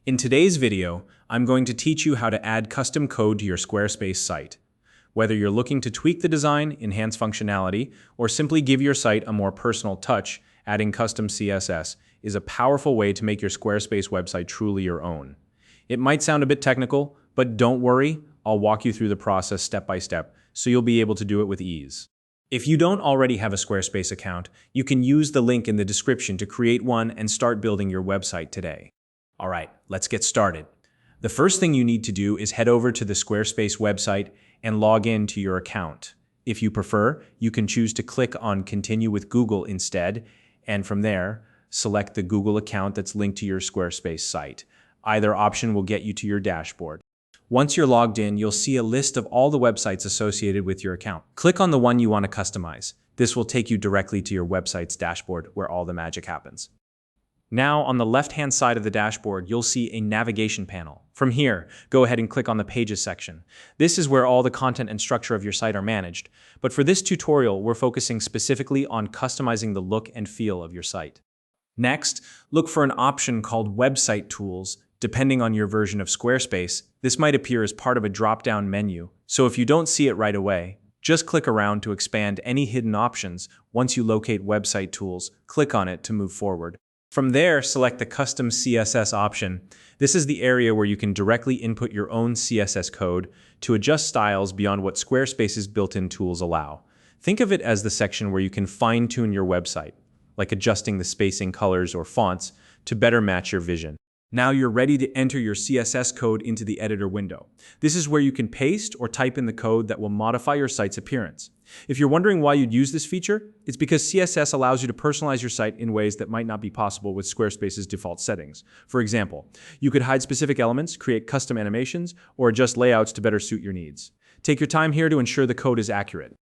In today's video, I'm going to teach you how to add custom code to your Squarespace site. Whether you're looking to tweak the design, enhance functionality, or simply give your site a more personal touch, adding custom CSS is a powerful way to make your Squarespace website truly your own. It might sound a bit technical, but don't worry, I'll walk you through the process step by step, so you'll be able to do it with ease. If you don't already have a Squarespace account, you can use the link in the description to create one and start building your website today. All right, let's get started. The first thing you need to do is head over to the Squarespace website and log in to your account. If you prefer, you can choose to click on Continue with Google instead, and from there, select the Google account that's linked to your Squarespace site. Either option will get you to your dashboard. Once you're logged in, you'll see a list of all the websites associated with your account. Click on the one you want to customize. This will take you directly to your website's dashboard where all the magic happens. Now, on the left-hand side of the dashboard, you'll see a navigation panel. From here, go ahead and click on the Pages section. This is where all the content and structure of your site are managed. But for this tutorial, we're focusing specifically on customizing the look and feel of your site. Next, look for an option called Website Tools. Depending on your version of Squarespace, this might appear as part of a drop-down menu. So if you don't see it right away, just click around to expand any hidden options. Once you locate Website Tools, click on it to move forward. From there, select the Custom CSS option. This is the area where you can directly input your own CSS code to adjust styles beyond what Squarespace's built-in tools allow. Think of it as the section where you can fine-tune your website, like adjusting the spacing, colors, or fonts to better match your vision. Now you're ready to enter your CSS code into the editor window. This is where you can paste or type in the code that will modify your site's appearance. If you're wondering why you'd use this feature, it's because CSS allows you to personalize your site in ways that might not be possible with Squarespace's default settings. For example, you could hide specific elements, create custom animations, or adjust layouts to better suit your needs. Take your time here to ensure the code is accurate.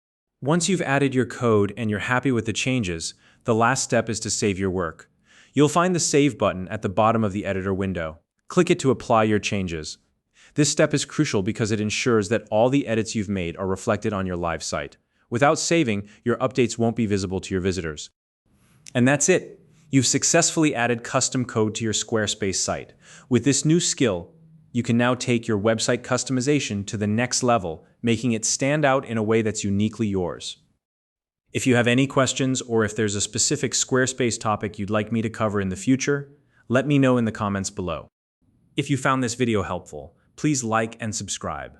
Once you've added your code and you're happy with the changes, the last step is to save your work. You'll find the Save button at the bottom of the editor window. Click it to apply your changes. This step is crucial because it ensures that all the edits you've made are reflected on your live site. Without saving, your updates won't be visible to your visitors. And that's it. You've successfully added custom code to your Squarespace site. With this new skill, you can now take your website customization to the next level, making it stand out in a way that's uniquely yours. If you have any questions or if there's a specific Squarespace topic you'd like me to cover in the future, let me know in the comments below. If you found this video helpful, please like and subscribe.